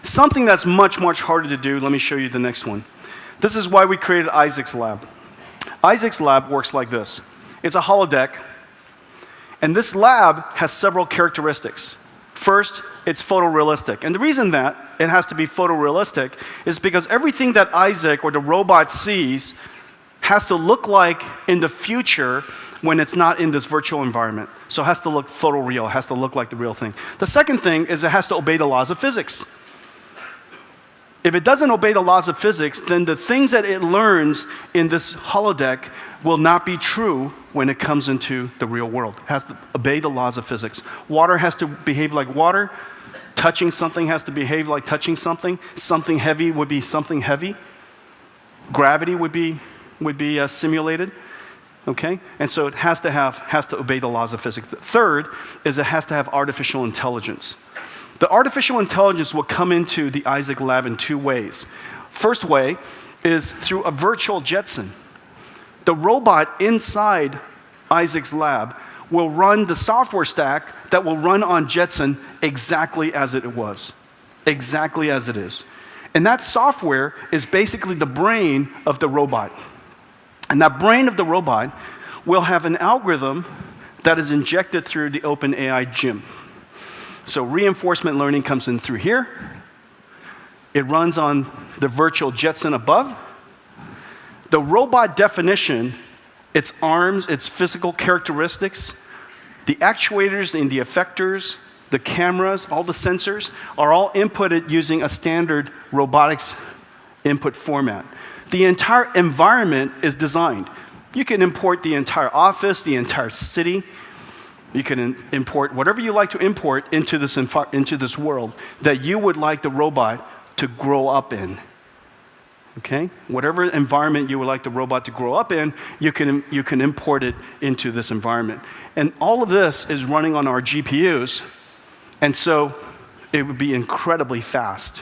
Something that's much, much harder to do, let me show you the next one. This is why we created Isaac's Lab. Isaac's Lab works like this. It's a holodeck, and this lab has several characteristics. First, it's photorealistic. And the reason that it has to be photorealistic is because everything that Isaac or the robot sees has to look like in the future when it's not in this virtual environment. So it has to look photoreal, it has to look like the real thing. The second thing is it has to obey the laws of physics. If it doesn't obey the laws of physics, then the things that it learns in this holodeck will not be true when it comes into the real world. It has to obey the laws of physics. Water has to behave like water. Touching something has to behave like touching something. Something heavy would be something heavy. Gravity would be simulated. Okay? And so it has to obey the laws of physics. The third is it has to have artificial intelligence. The artificial intelligence will come into the Isaac Lab in two ways. First way is through a virtual Jetson. The robot inside Isaac's Lab will run the software stack that will run on Jetson exactly as it was, exactly as it is. And that software is basically the brain of the robot. And that brain of the robot will have an algorithm that is injected through the OpenAI gym. So reinforcement learning comes in through here. It runs on the virtual Jetson above. The robot definition, its arms, its physical characteristics, the actuators and the effectors, the cameras, all the sensors are all inputted using a standard robotics input format. The entire environment is designed. You can import the entire office, the entire city. You can import whatever you like to import into this world that you would like the robot to grow up in. Okay? Whatever environment you would like the robot to grow up in, you can import it into this environment. And all of this is running on our GPUs, and so it would be incredibly fast.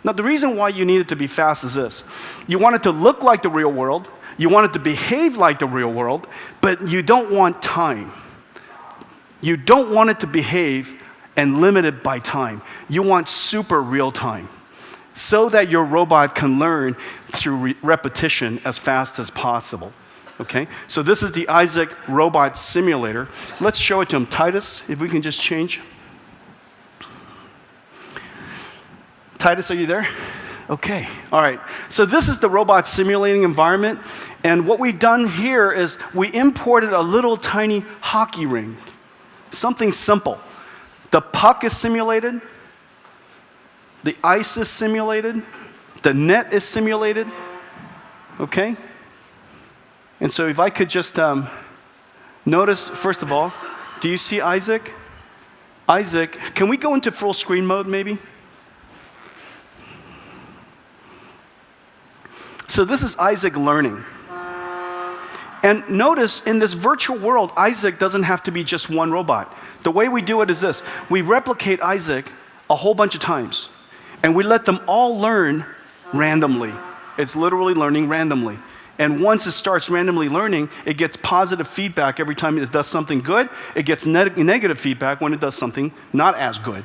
Now, the reason why you need it to be fast is this. You want it to look like the real world, you want it to behave like the real world, but you don't want time. You don't want it to behave and limited by time. You want super real time so that your robot can learn through repetition as fast as possible. Okay? So this is the Isaac Robot Simulator. Let's show it to him. Titus, if we can just change. Titus, are you there? Okay, all right. So this is the robot simulating environment. And what we've done here is we imported a little tiny hockey ring. Something simple. The puck is simulated. The ice is simulated. The net is simulated. Okay? And so if I could just notice, first of all, do you see Isaac? Isaac, can we go into full screen mode maybe? So this is Isaac learning. And notice in this virtual world, Isaac doesn't have to be just one robot. The way we do it is this. We replicate Isaac a whole bunch of times. And we let them all learn randomly. It's literally learning randomly. And once it starts randomly learning, it gets positive feedback every time it does something good. It gets negative feedback when it does something not as good.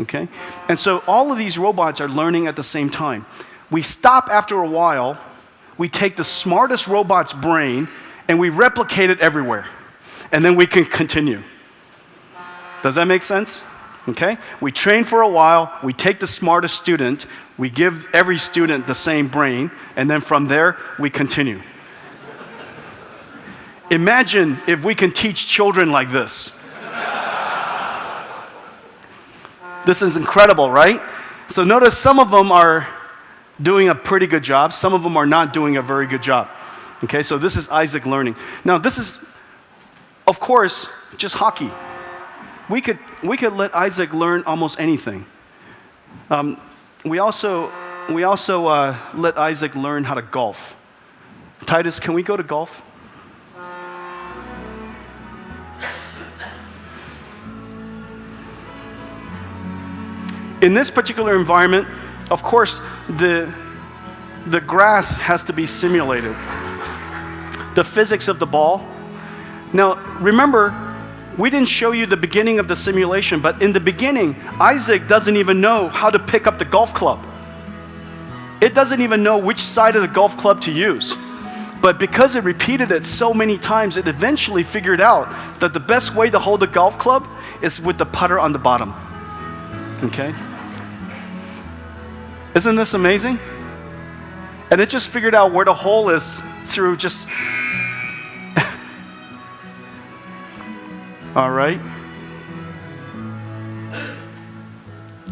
Okay? And so all of these robots are learning at the same time. We stop after a while. We take the smartest robot's brain and we replicate it everywhere. And then we can continue. Does that make sense? Okay? We train for a while, we take the smartest student, we give every student the same brain, and then from there, we continue. Imagine if we can teach children like this. This is incredible, right? So notice some of them are doing a pretty good job, some of them are not doing a very good job. Okay, so this is Isaac learning. Now this is, of course, just hockey. We could let Isaac learn almost anything. We also let Isaac learn how to golf. Titus, can we go to golf? In this particular environment, of course, the grass has to be simulated. The physics of the ball. Now, remember, We didn't show you the beginning of the simulation, but in the beginning, Isaac doesn't even know how to pick up the golf club. It doesn't even know which side of the golf club to use. But because it repeated it so many times, it eventually figured out that the best way to hold a golf club is with the putter on the bottom. Okay? Isn't this amazing? And it just figured out where the hole is through just... All right.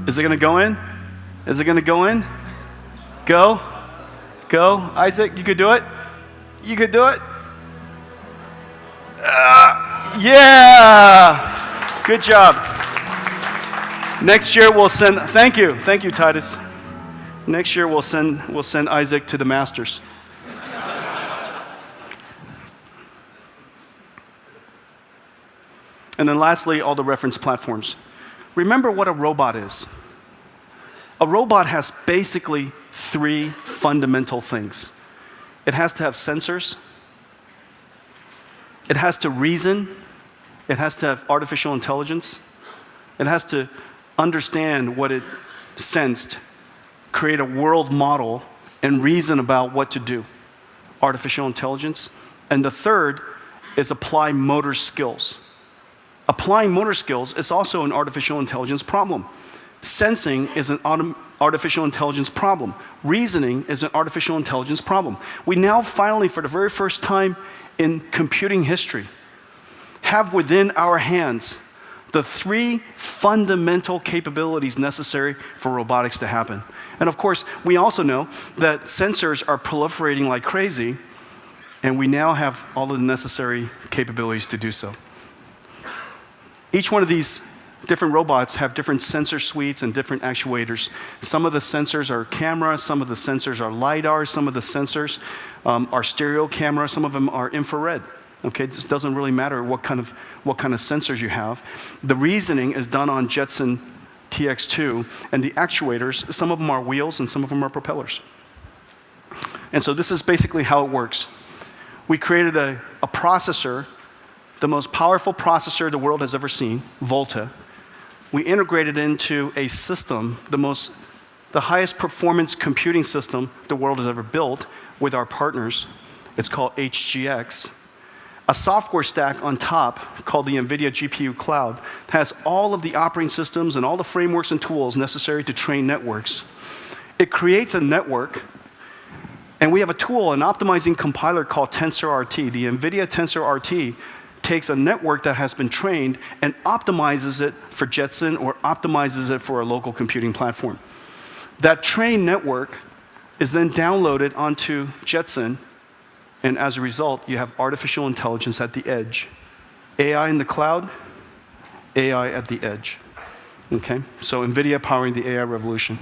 Is it going to go in? Is it going to go in? Go. Go. Isaac, you could do it. You could do it. Yeah. Good job. Next year we'll send, thank you, Titus. Next year we'll send Isaac to the Masters. And then lastly, all the reference platforms. Remember what a robot is. A robot has basically 3 fundamental things. It has to have sensors. It has to reason. It has to have artificial intelligence. It has to understand what it sensed, create a world model, and reason about what to do. Artificial intelligence. And the third is apply motor skills. Applying motor skills is also an artificial intelligence problem. Sensing is an artificial intelligence problem. Reasoning is an artificial intelligence problem. We now finally, for the very first time in computing history, have within our hands the 3 fundamental capabilities necessary for robotics to happen. And of course, we also know that sensors are proliferating like crazy, and we now have all of the necessary capabilities to do so. Each one of these different robots have different sensor suites and different actuators. Some of the sensors are cameras, some of the sensors are LiDAR, some of the sensors are stereo camera, some of them are infrared. Okay, this doesn't really matter what kind of sensors you have. The reasoning is done on Jetson TX2, and the actuators, some of them are wheels and some of them are propellers. And so this is basically how it works. We created a processor, the most powerful processor the world has ever seen, Volta. We integrated into a system, the highest performance computing system the world has ever built with our partners. It's called HGX. A software stack on top called the NVIDIA GPU Cloud has all of the operating systems and all the frameworks and tools necessary to train networks. It creates a network, and we have a tool, an optimizing compiler called TensorRT. The NVIDIA TensorRT takes a network that has been trained and optimizes it for Jetson or optimizes it for a local computing platform. That trained network is then downloaded onto Jetson, and as a result, you have artificial intelligence at the edge. AI in the cloud, AI at the edge. Okay? So NVIDIA powering the AI revolution.